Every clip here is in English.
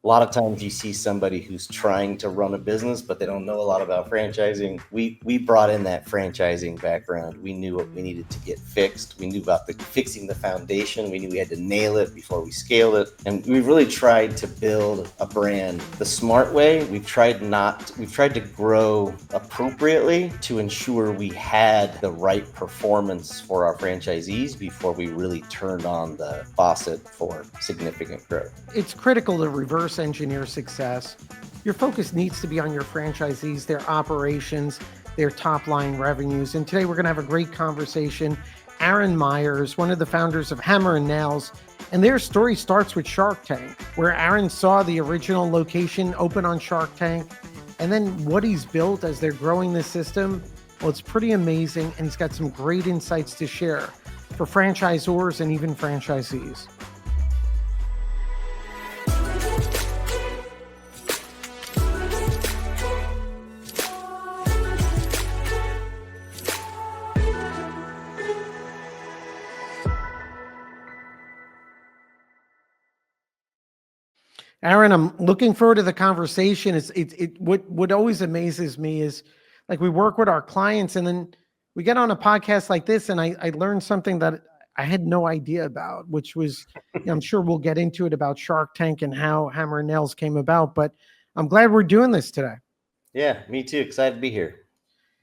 A lot of times you see somebody who's trying to run a business, but they don't know a lot about franchising. We brought in that franchising background. We knew what we needed to get fixed. We knew about fixing the foundation. We knew we had to nail it before we scaled it. And we really tried to build a brand the smart way. We've tried to grow appropriately to ensure we had the right performance for our franchisees before we really turned on the faucet for significant growth. It's critical to reverse engineer success. Your focus needs to be on your franchisees, their operations, their top line revenues. And today we're going to have a great conversation. Aaron Meyers, one of the founders of Hammer and Nails, and their story starts with Shark Tank, where Aaron saw the original location open on Shark Tank, and then what he's built as they're growing the system. Well, it's pretty amazing, and he's got some great insights to share for franchisors and even franchisees. Aaron, I'm looking forward to the conversation. What always amazes me is, like, we work with our clients and then we get on a podcast like this, and I learned something that I had no idea about, which was, I'm sure we'll get into it, about Shark Tank and how Hammer and Nails came about, but I'm glad we're doing this today. Yeah, me too. Excited to be here.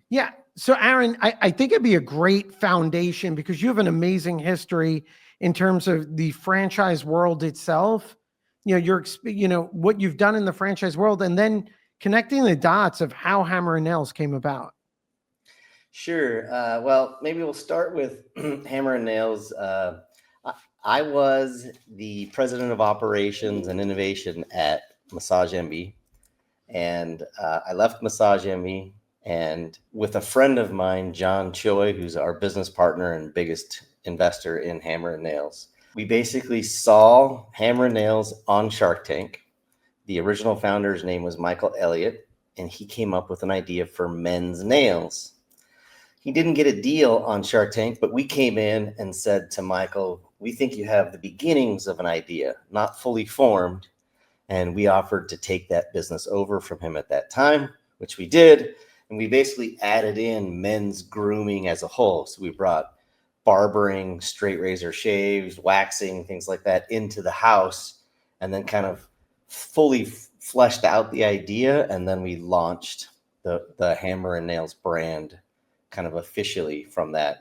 Yeah. So Aaron, I think it'd be a great foundation because you have an amazing history in terms of the franchise world itself. What you've done in the franchise world, and then connecting the dots of how Hammer and Nails came about. Sure. Well, maybe we'll start with Hammer and Nails. I was the president of operations and innovation at Massage MB, and I left Massage MB, and with a friend of mine, John Choi, who's our business partner and biggest investor in Hammer and Nails. We basically saw Hammer and Nails on Shark Tank. The original founder's name was Michael Elliott, and he came up with an idea for men's nails. He didn't get a deal on Shark Tank, but we came in and said to Michael, we think you have the beginnings of an idea, not fully formed. And we offered to take that business over from him at that time, which we did. And we basically added in men's grooming as a whole. So we brought barbering, straight razor shaves, waxing, things like that into the house, and then kind of fully fleshed out the idea. And then we launched the Hammer and Nails brand kind of officially from that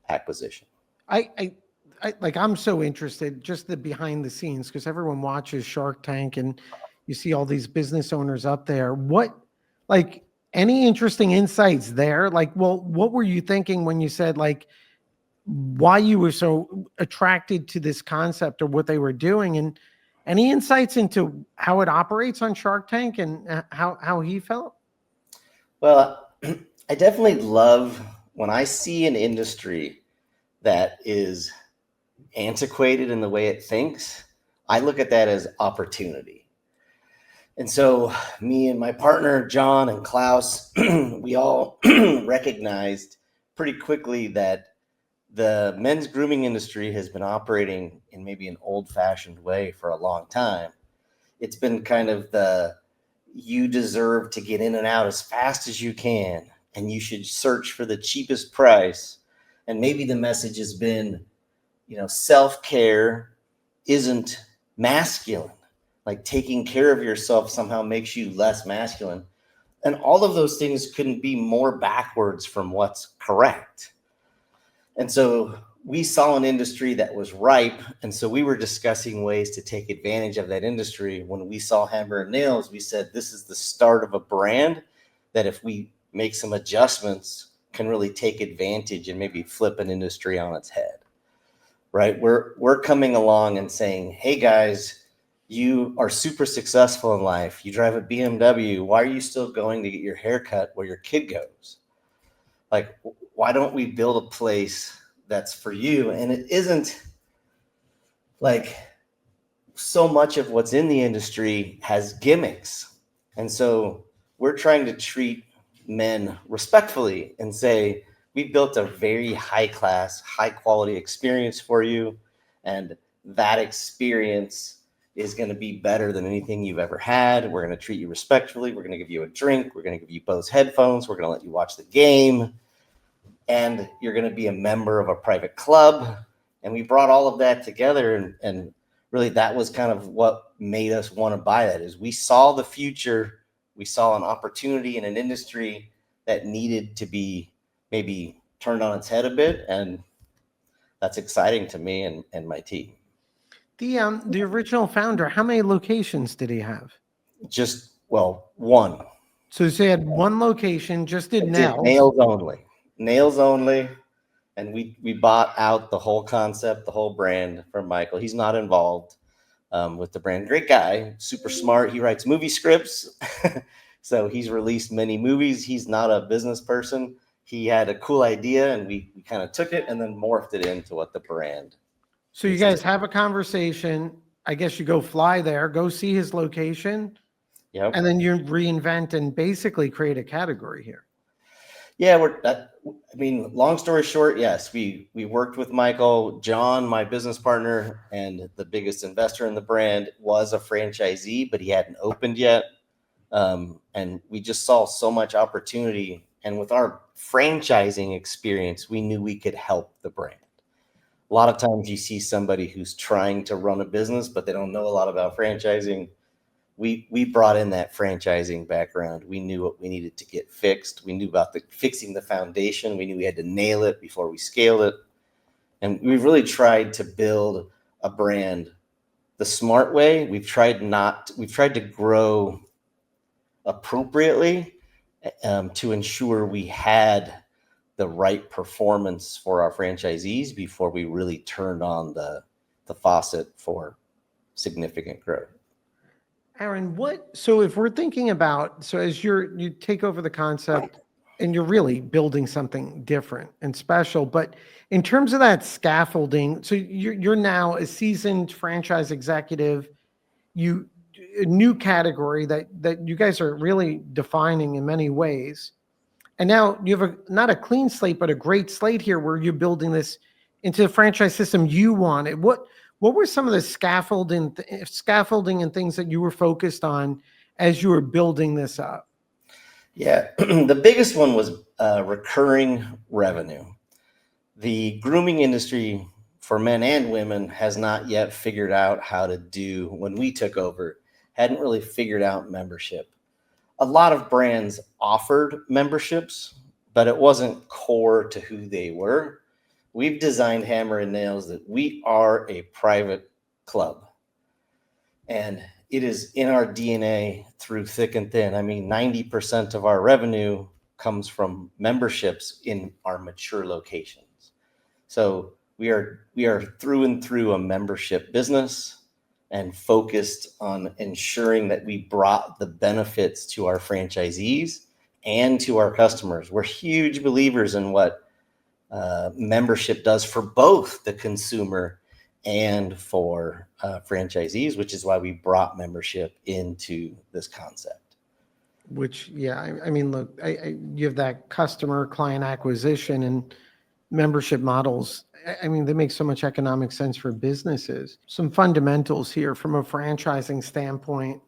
acquisition. I'm so interested, just the behind the scenes, because everyone watches Shark Tank and you see all these business owners up there. Any interesting insights there? What were you thinking when you said, why you were so attracted to this concept or what they were doing, and any insights into how it operates on Shark Tank and how he felt? Well, I definitely love when I see an industry that is antiquated in the way it thinks. I look at that as opportunity. And so me and my partner, John and Klaus, we all recognized pretty quickly that the men's grooming industry has been operating in maybe an old-fashioned way for a long time. It's been kind of you deserve to get in and out as fast as you can, and you should search for the cheapest price. And maybe the message has been, self-care isn't masculine. Like, taking care of yourself somehow makes you less masculine. And all of those things couldn't be more backwards from what's correct. And so we saw an industry that was ripe. And so we were discussing ways to take advantage of that industry. When we saw Hammer and Nails, we said, this is the start of a brand that, if we make some adjustments, can really take advantage and maybe flip an industry on its head, right? We're coming along and saying, hey guys, you are super successful in life. You drive a BMW. Why are you still going to get your hair cut where your kid goes? Why don't we build a place that's for you? And it isn't so much of what's in the industry has gimmicks. And so we're trying to treat men respectfully and say, we built a very high class, high quality experience for you. And that experience is going to be better than anything you've ever had. We're going to treat you respectfully. We're going to give you a drink. We're going to give you Bose headphones. We're going to let you watch the game. And you're going to be a member of a private club. And we brought all of that together. And really, that was kind of what made us want to buy that, is we saw the future. We saw an opportunity in an industry that needed to be maybe turned on its head a bit. And that's exciting to me and my team. The original founder, how many locations did he have? Just, well, one. So he had one location, just did nails. Nails only. And we bought out the whole concept, the whole brand from Michael. He's not involved with the brand. Great guy, super smart. He writes movie scripts. So he's released many movies. He's not a business person. He had a cool idea, and we kind of took it and then morphed it into what the brand. So you guys have a conversation. I guess you go fly there, go see his location. Yep. And then you reinvent and basically create a category here. Yeah, long story short, yes, we worked with Michael. John, my business partner and the biggest investor in the brand, was a franchisee, but he hadn't opened yet. And we just saw so much opportunity. And with our franchising experience, we knew we could help the brand. A lot of times you see somebody who's trying to run a business, but they don't know a lot about franchising. We brought in that franchising background. We knew what we needed to get fixed. We knew about fixing the foundation. We knew we had to nail it before we scaled it. And we've really tried to build a brand the smart way. We've tried to grow appropriately to ensure we had the right performance for our franchisees before we really turned on the faucet for significant growth. Aaron, so if we're thinking about, so as you take over the concept and you're really building something different and special, but in terms of that scaffolding, so you're now a seasoned franchise executive, a new category that you guys are really defining in many ways. And now you have not a clean slate, but a great slate here where you're building this into the franchise system you wanted. What were some of the scaffolding and things that you were focused on as you were building this up? Yeah, the biggest one was recurring revenue. The grooming industry for men and women has not yet figured out how to do, when we took over, hadn't really figured out membership. A lot of brands offered memberships, but it wasn't core to who they were. We've designed Hammer and Nails that we are a private club. And it is in our DNA through thick and thin. I mean, 90% of our revenue comes from memberships in our mature locations. So we are through and through a membership business and focused on ensuring that we brought the benefits to our franchisees and to our customers. We're huge believers in what membership does for both the consumer and for franchisees, which is why we brought membership into this concept. Which, yeah, I mean, look, you have that customer client acquisition and membership models. I mean, they make so much economic sense for businesses. Some fundamentals here from a franchising standpoint.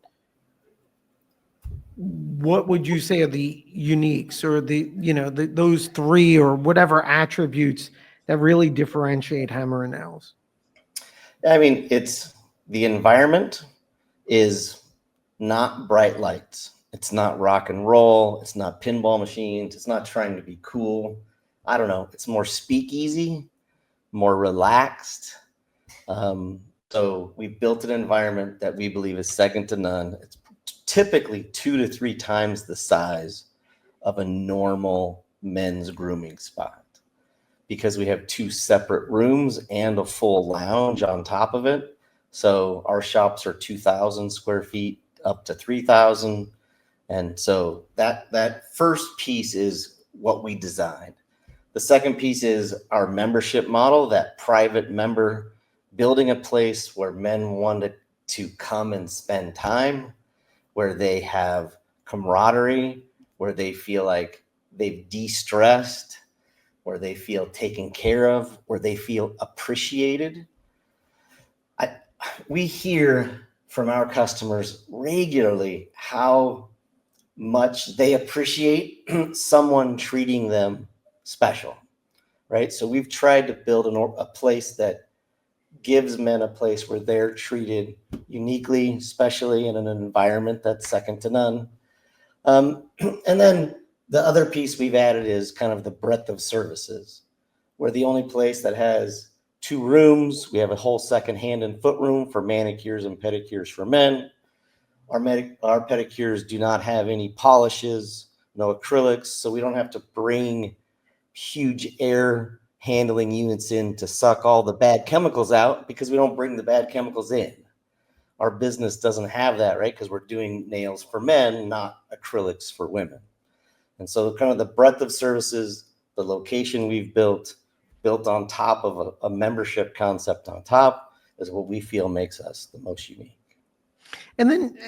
What would you say are the uniques or those three or whatever attributes that really differentiate Hammer and Nails? I mean, it's the environment is not bright lights. It's not rock and roll. It's not pinball machines. It's not trying to be cool. I don't know. It's more speakeasy, more relaxed. So we built an environment that we believe is second to none. It's typically 2 to 3 times the size of a normal men's grooming spot because we have 2 separate rooms and a full lounge on top of it. So our shops are 2,000 square feet up to 3,000. And so that first piece is what we designed. The second piece is our membership model, that private member, building a place where men wanted to come and spend time, where they have camaraderie, where they feel like they've de-stressed, where they feel taken care of, where they feel appreciated. We hear from our customers regularly how much they appreciate someone treating them special, right? So we've tried to build a place that gives men a place where they're treated uniquely, especially in an environment that's second to none. And then the other piece we've added is kind of the breadth of services. We're the only place that has 2 rooms. We have a whole second hand and foot room for manicures and pedicures for men. Our pedicures do not have any polishes, no acrylics, so we don't have to bring huge air handling units in to suck all the bad chemicals out, because we don't bring the bad chemicals in. Our business doesn't have that, right? Because we're doing nails for men, not acrylics for women. And so kind of the breadth of services, the location we've built on top of a membership concept on top, is what we feel makes us the most unique. And then,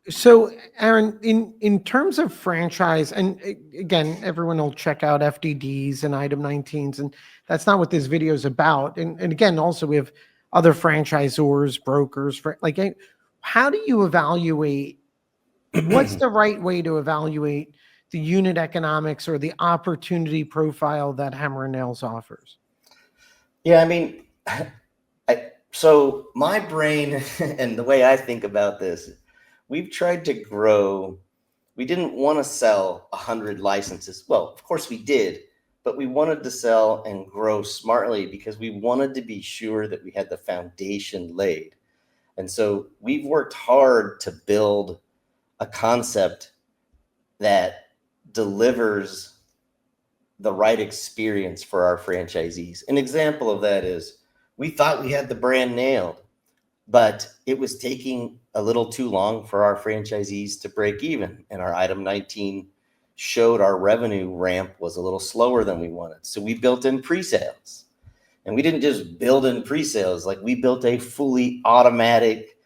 so Aaron, in terms of franchise, and again, everyone will check out FDDs and item 19s, and that's not what this video is about. And again, also we have other franchisors, brokers, like, how do you evaluate, what's the right way to evaluate the unit economics or the opportunity profile that Hammer & Nails offers? Yeah, I mean, so my brain and the way I think about this, we've tried to grow. We didn't want to sell 100 licenses. Well, of course we did, but we wanted to sell and grow smartly because we wanted to be sure that we had the foundation laid. And so we've worked hard to build a concept that delivers the right experience for our franchisees. An example of that is, we thought we had the brand nailed, but it was taking a little too long for our franchisees to break even. And our item 19 showed our revenue ramp was a little slower than we wanted. So we built in pre-sales. And we didn't just build in pre-sales, like we built a fully automatic,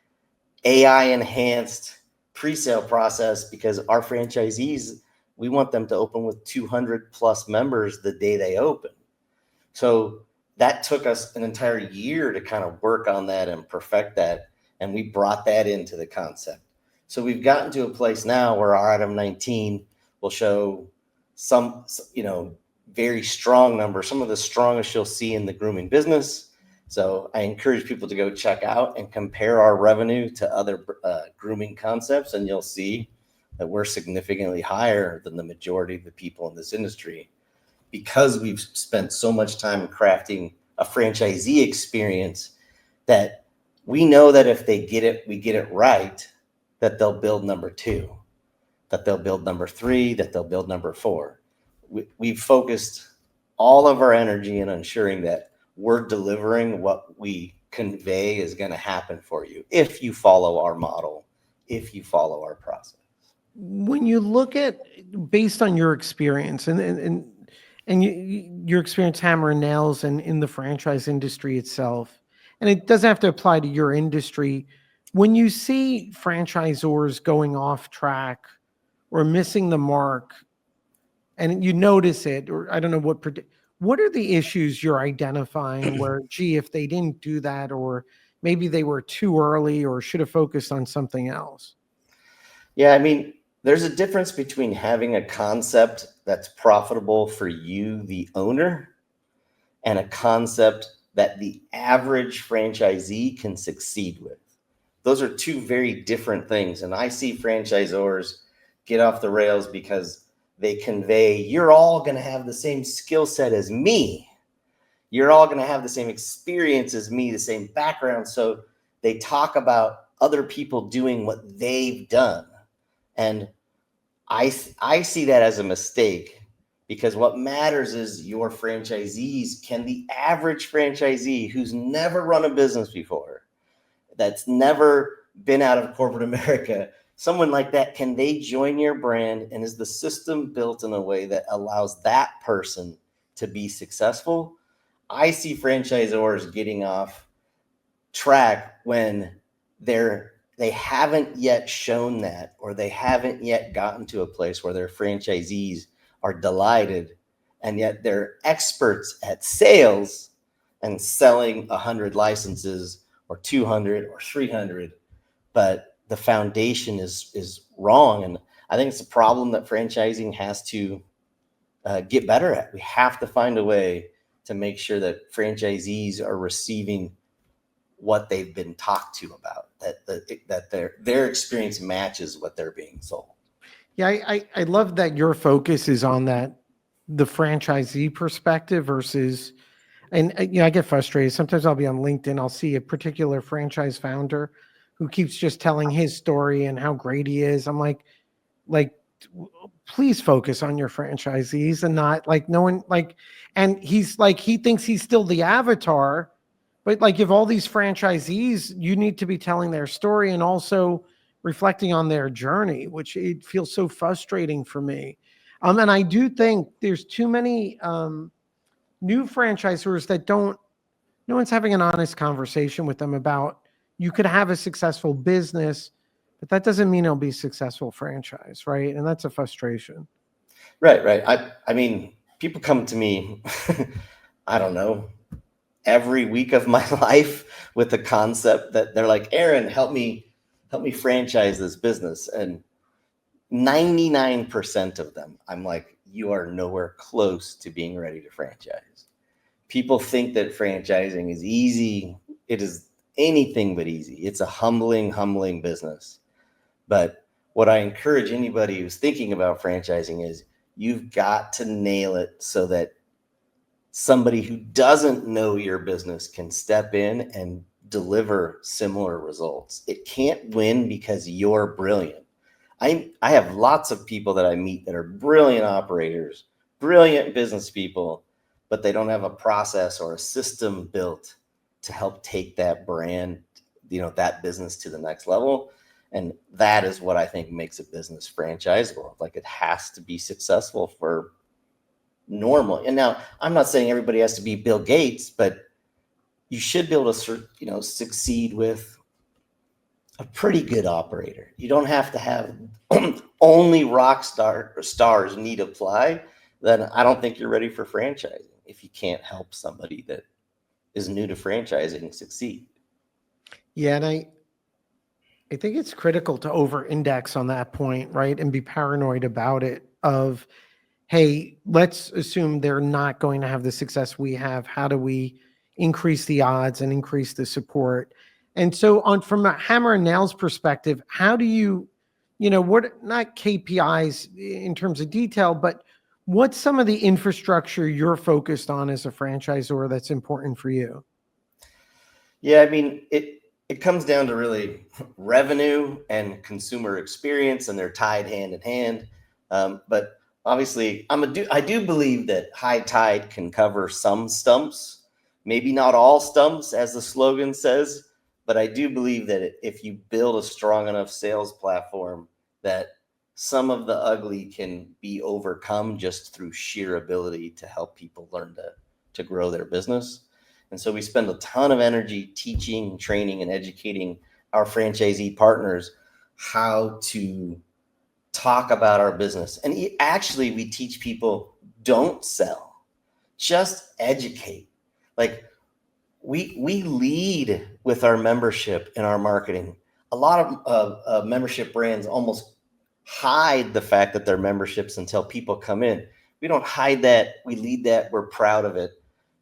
AI enhanced pre-sale process, because our franchisees, we want them to open with 200 plus members the day they open. So that took us an entire year to kind of work on that and perfect that. And we brought that into the concept. So we've gotten to a place now where our item 19 will show some, very strong numbers, some of the strongest you'll see in the grooming business. So I encourage people to go check out and compare our revenue to other grooming concepts, and you'll see that we're significantly higher than the majority of the people in this industry, because we've spent so much time crafting a franchisee experience that we know that if we get it right, that they'll build number 2, that they'll build number 3, that they'll build number 4. We've focused all of our energy in ensuring that we're delivering what we convey is going to happen for you if you follow our model, if you follow our process. When you look at, based on your experience and your experience Hammer & Nails and in the franchise industry itself, and it doesn't have to apply to your industry, when you see franchisors going off track or missing the mark, and you notice it, or I don't know what are the issues you're identifying where, gee, if they didn't do that, or maybe they were too early or should have focused on something else? Yeah, I mean, there's a difference between having a concept that's profitable for you, the owner, and a concept that the average franchisee can succeed with. Those are 2 very different things. And I see franchisors get off the rails because they convey, you're all going to have the same skill set as me. You're all going to have the same experience as me, the same background. So they talk about other people doing what they've done. And I see that as a mistake, because what matters is your franchisees. Can the average franchisee who's never run a business before, that's never been out of corporate America, someone like that, can they join your brand? And is the system built in a way that allows that person to be successful? I see franchisors getting off track when they haven't yet shown that, or they haven't yet gotten to a place where their franchisees are delighted, and yet they're experts at sales and selling 100 licenses or 200 or 300, but the foundation is wrong. And I think it's a problem that franchising has to get better at. We have to find a way to make sure that franchisees are receiving what they've been talked to about, that their experience matches what they're being sold. Yeah, I love that your focus is on that, the franchisee perspective versus, and I get frustrated. Sometimes I'll be on LinkedIn, I'll see a particular franchise founder who keeps just telling his story and how great he is. I'm like, please focus on your franchisees and not like no one like, and he's like, he thinks he's still the avatar, but like if all these franchisees, you need to be telling their story and also reflecting on their journey, which it feels so frustrating for me. And I do think there's too many new franchisors that no one's having an honest conversation with them about, you could have a successful business, but that doesn't mean it'll be a successful franchise, right? And that's a frustration. Right. I mean, people come to me, I don't know, every week of my life with the concept that they're like, Aaron, help me franchise this business. And 99% of them, I'm like, you are nowhere close to being ready to franchise. People think that franchising is easy. It is anything but easy. It's a humbling business. But what I encourage anybody who's thinking about franchising is you've got to nail it so that somebody who doesn't know your business can step in and deliver similar results. It can't win because you're brilliant. I have lots of people that I meet that are brilliant operators, brilliant business people, but they don't have a process or a system built to help take that brand, that business to the next level. And that is what I think makes a business franchisable. Like, it has to be successful for normal. And now I'm not saying everybody has to be Bill Gates, but you should be able to, succeed with a pretty good operator. You don't have to have only rock stars need apply. Then I don't think you're ready for franchising if you can't help somebody that is new to franchising succeed. Yeah, and I think it's critical to over-index on that point, right? And be paranoid about it of, hey, let's assume they're not going to have the success we have. How do we increase the odds and increase the support? And so from a hammer and nails perspective, how do you, what, not KPIs in terms of detail, but what's some of the infrastructure you're focused on as a franchisor that's important for you? Yeah, I mean, it comes down to really revenue and consumer experience, and they're tied hand in hand. But obviously, I do believe that high tide can cover some stumps, maybe not all stumps, as the slogan says. But I do believe that if you build a strong enough sales platform, that some of the ugly can be overcome just through sheer ability to help people learn to grow their business. And so we spend a ton of energy teaching, training, and educating our franchisee partners how to talk about our business. And actually, we teach people, don't sell, just educate. Like, we lead with our membership and our marketing. A lot of membership brands almost hide the fact that they're memberships until people come in. We don't hide that. We lead that. We're proud of it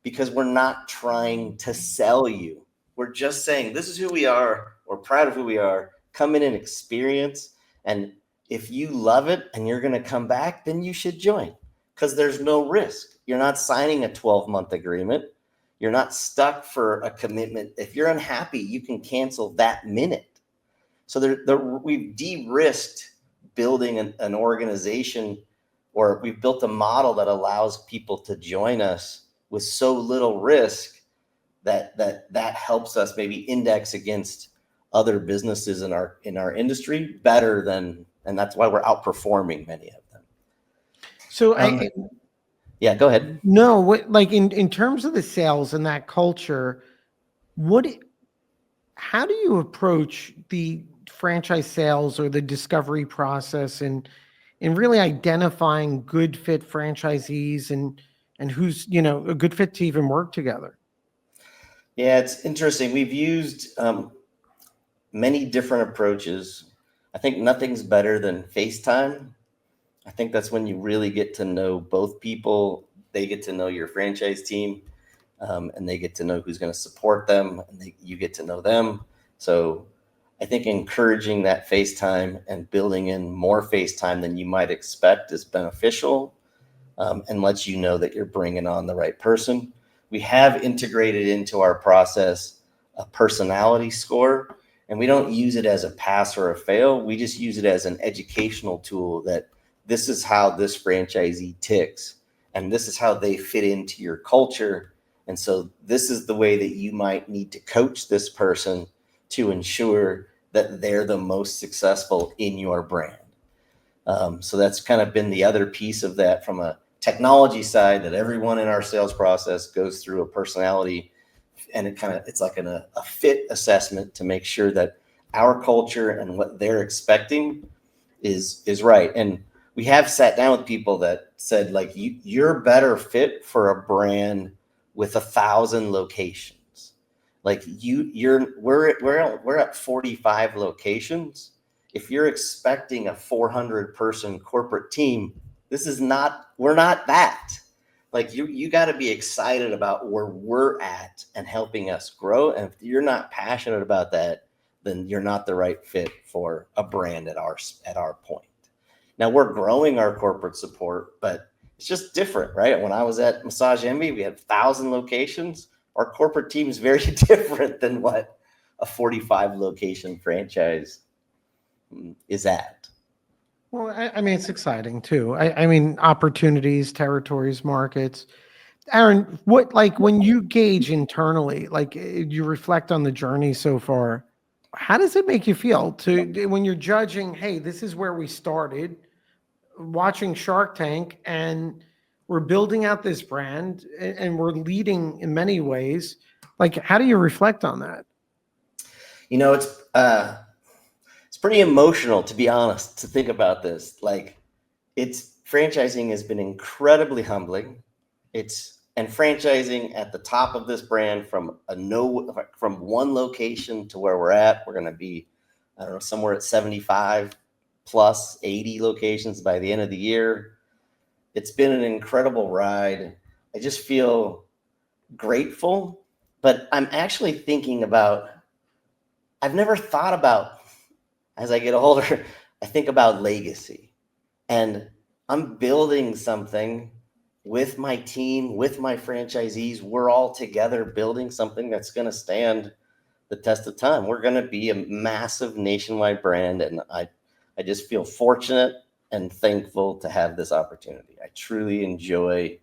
because we're not trying to sell you. We're just saying, this is who we are. We're proud of who we are. Come in and experience. And if you love it and you're going to come back, then you should join, because there's no risk. You're not signing a 12-month agreement. You're not stuck for a commitment. If you're unhappy, you can cancel that minute. So we've de-risked building an organization, or we've built a model that allows people to join us with so little risk that helps us maybe index against other businesses in our industry better than, and that's why we're outperforming many of them. So yeah, go ahead. No, what, like in terms of the sales and that culture, how do you approach the franchise sales or the discovery process and really identifying good fit franchisees and who's, a good fit to even work together? Yeah, it's interesting. We've used many different approaches. I think nothing's better than FaceTime. I think that's when you really get to know both people. They get to know your franchise team, and they get to know who's going to support them, and you get to know them. So I think encouraging that FaceTime and building in more FaceTime than you might expect is beneficial, and lets you know that you're bringing on the right person. We have integrated into our process a personality score, and we don't use it as a pass or a fail. We just use it as an educational tool that this is how this franchisee ticks, and this is how they fit into your culture. And so this is the way that you might need to coach this person to ensure that they're the most successful in your brand. So that's kind of been the other piece of that from a technology side, that everyone in our sales process goes through a personality, and it's like a fit assessment to make sure that our culture and what they're expecting is right. And we have sat down with people that said, like, you're better fit for a brand with 1,000 locations. Like we're at 45 locations. If you're expecting a 400 person corporate team, we're not that. Like you got to be excited about where we're at and helping us grow. And if you're not passionate about that, then you're not the right fit for a brand at our point. Now we're growing our corporate support, but it's just different, right? When I was at Massage Envy, we had 1,000 locations. Our corporate team is very different than what a 45 location franchise is at. Well, I mean, it's exciting too. I mean, opportunities, territories, markets. Aaron, when you gauge internally, you reflect on the journey so far, how does it make you feel when you're judging, hey, this is where we started, watching Shark Tank, and we're building out this brand and we're leading in many ways. Like, how do you reflect on that? It's pretty emotional, to be honest, to think about this. Like, franchising has been incredibly humbling. And franchising at the top of this brand from one location to where we're at, we're going to be, I don't know, somewhere at 75 plus 80 locations by the end of the year. It's been an incredible ride. I just feel grateful, but I'm actually thinking about, I've never thought about, as I get older, I think about legacy, and I'm building something with my team, with my franchisees. We're all together building something that's going to stand the test of time. We're going to be a massive nationwide brand, and I just feel fortunate and thankful to have this opportunity. I truly enjoy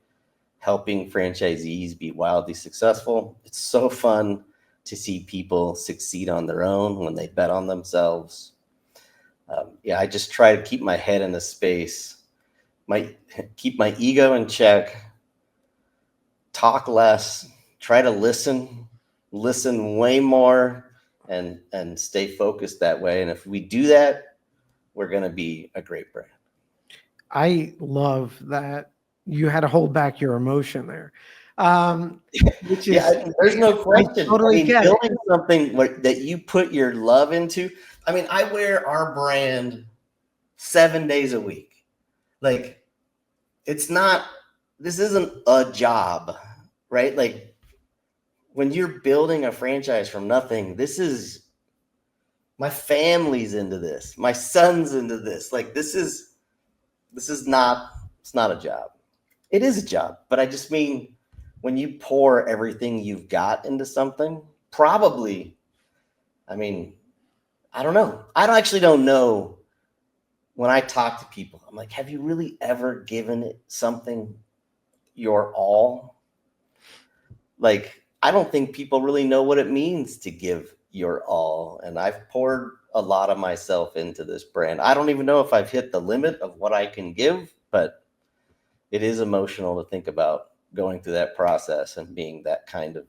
helping franchisees be wildly successful. It's so fun to see people succeed on their own when they bet on themselves. I just try to keep my head in the space, keep my ego in check, talk less, try to listen way more, and stay focused that way. And if we do that, we're going to be a great brand. I love that you had to hold back your emotion there. Which is, there's no question. Totally building something that you put your love into. I mean, I wear our brand 7 days a week. Like, this isn't a job, right? Like, when you're building a franchise from nothing, my family's into this. My son's into this. Like, it's not a job. It is a job, but I just mean, when you pour everything you've got into something, probably, I mean, I don't know. Actually don't know. When I talk to people, I'm like, have you really ever given it something your all? Like, I don't think people really know what it means to give your all. And I've poured a lot of myself into this brand. I don't even know if I've hit the limit of what I can give, but it is emotional to think about going through that process and being that kind of,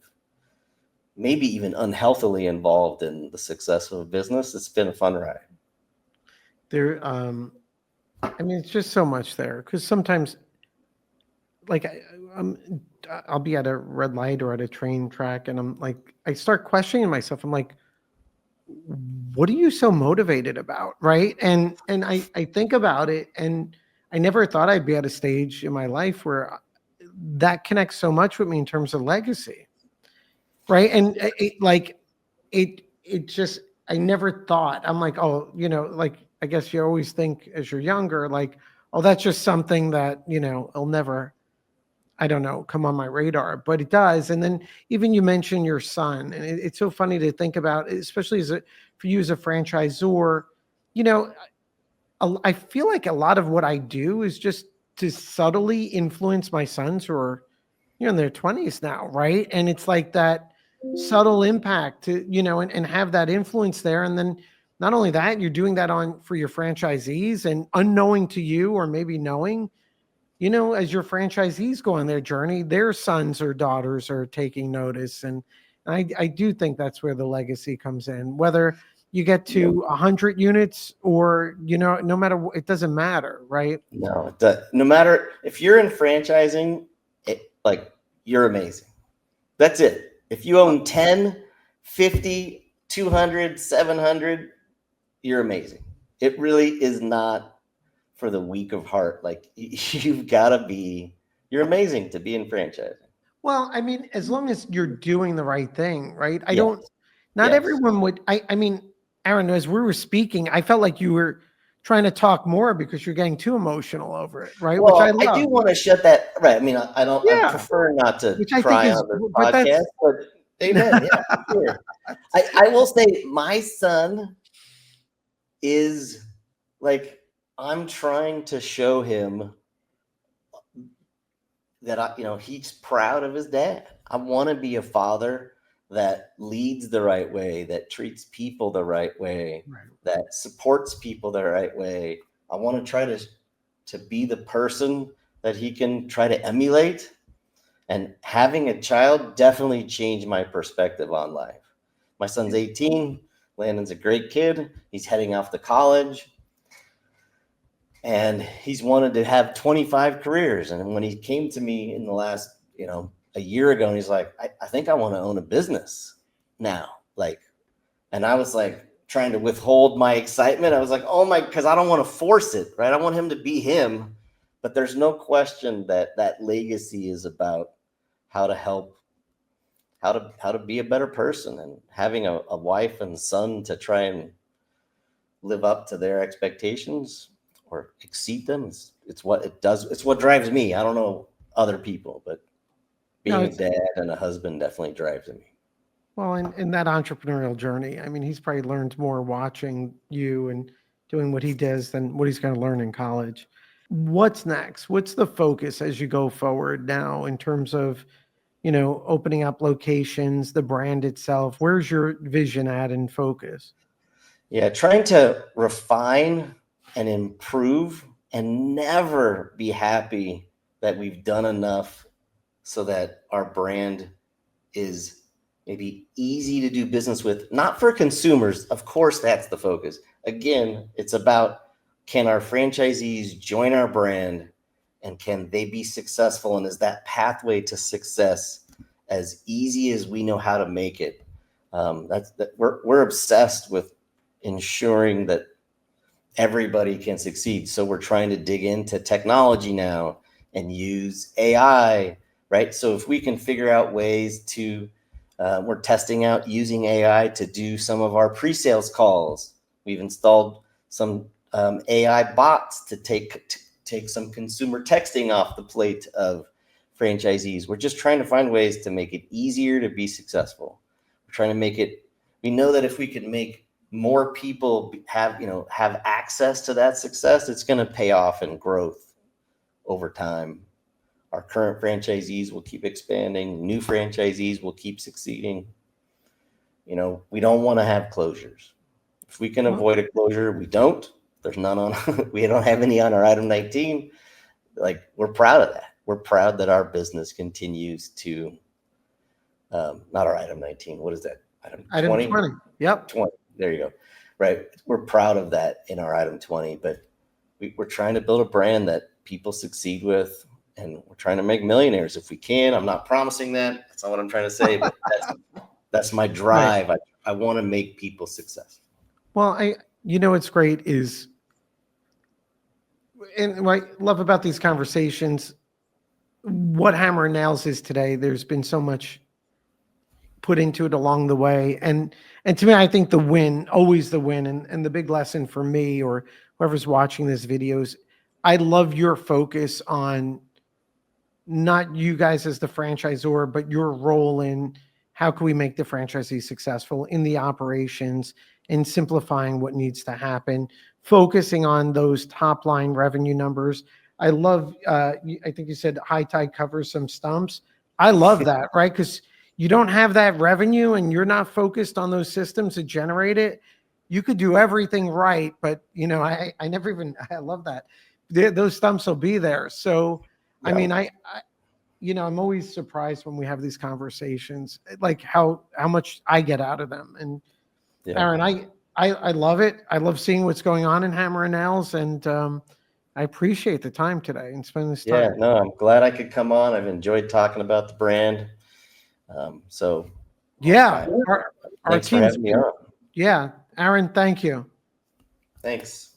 maybe even unhealthily involved in the success of a business. It's been a fun ride. I mean, it's just so much there, because sometimes, like, I'll be at a red light or at a train track, and I'm like, I start questioning myself. I'm like, what are you so motivated about? Right. And I think about it, and I never thought I'd be at a stage in my life where that connects so much with me in terms of legacy. Right. And it just, I never thought, I'm like, oh, like, I guess you always think as you're younger, like, oh, that's just something that, it'll never, I don't know, come on my radar, but it does. And then even you mentioned your son, and it's so funny to think about, especially for you as a franchisor, you know, I feel like a lot of what I do is just to subtly influence my sons who are, in their 20s now, right? And it's like that subtle impact to, and have that influence there. And then not only that, you're doing that for your franchisees, and unknowing to you, or maybe knowing, as your franchisees go on their journey, their sons or daughters are taking notice. And I do think that's where the legacy comes in, whether you get to 100 units or, no matter what, it doesn't matter, right? No, no matter if you're in franchising, you're amazing. That's it. If you own 10, 50, 200, 700, you're amazing. It really is not for the weak of heart. Like, you've got to you're amazing to be in franchising. Well, I mean, as long as you're doing the right thing, right? Yes. Not Yes. everyone would, I mean, Aaron, as we were speaking, I felt like you were trying to talk more because you're getting too emotional over it, right? Well, Which I I love. do want to shut that. Right. I mean, I don't. Yeah. I prefer not to Which I think cry is, on this but podcast. But amen. Yeah, sure. I will say, my son is like, I'm trying to show him that he's proud of his dad. I want to be a father that leads the right way, that treats people the right way, Right. that supports people the right way. I want to try to be the person that he can try to emulate. And having a child definitely changed my perspective on life. My son's 18. Landon's a great kid. He's heading off to college. And he's wanted to have 25 careers. And when he came to me in the last, a year ago, and he's like, I think I want to own a business now. And I was like, trying to withhold my excitement. I was like, because I don't want to force it, right? I want him to be him. But there's no question that legacy is about how to help, how to be a better person, and having a wife and son to try and live up to their expectations or exceed them. It's what it does. It's what drives me. I don't know other people, but being a dad and a husband definitely drives me. Well, in that entrepreneurial journey, I mean, he's probably learned more watching you and doing what he does than what he's going to learn in college. What's next? What's the focus as you go forward now in terms of, opening up locations, the brand itself? Where's your vision at and focus? Yeah, trying to refine and improve, and never be happy that we've done enough so that our brand is maybe easy to do business with, not for consumers. Of course, that's the focus. Again, it's about, can our franchisees join our brand, and can they be successful? And is that pathway to success as easy as we know how to make it? We're obsessed with ensuring that everybody can succeed. So we're trying to dig into technology now and use AI, right? So if we can figure out ways to, we're testing out using AI to do some of our pre-sales calls. We've installed some AI bots to take some consumer texting off the plate of franchisees. We're just trying to find ways to make it easier to be successful. We're trying to make it, we know that if we can make more people have access to that success, it's going to pay off in growth over time. Our current franchisees will keep expanding. New franchisees will keep succeeding. We don't want to have closures. If we can avoid a closure, we don't. There's none on, we don't have any on our item 19. We're proud of that. We're proud that our business continues to, not our item 19. What is that? Item 20? 20. Yep. 20. There you go. Right. We're proud of that in our item 20, but we're trying to build a brand that people succeed with, and we're trying to make millionaires if we can. I'm not promising that. That's not what I'm trying to say, but that's my drive. Right. I want to make people successful. Well, what's great is, and what I love about these conversations, what Hammer and Nails is today, there's been so much put into it along the way. And to me, I think the win, always the win, and the big lesson for me or whoever's watching this video is, I love your focus on not you guys as the franchisor, but your role in how can we make the franchisee successful in the operations and simplifying what needs to happen, focusing on those top line revenue numbers. I love, I think you said high tide covers some stumps. I love that, right? Because you don't have that revenue and you're not focused on those systems to generate it. You could do everything right, but I never even, I love that. Those stumps will be there. So, I mean, I'm always surprised when we have these conversations, like how much I get out of them. And Aaron, I love it. I love seeing what's going on in Hammer and Nails, and I appreciate the time today and spending this time. Yeah, no, I'm glad I could come on. I've enjoyed talking about the brand. So yeah, our thanks for having me on. Yeah, Aaron, thank you. Thanks.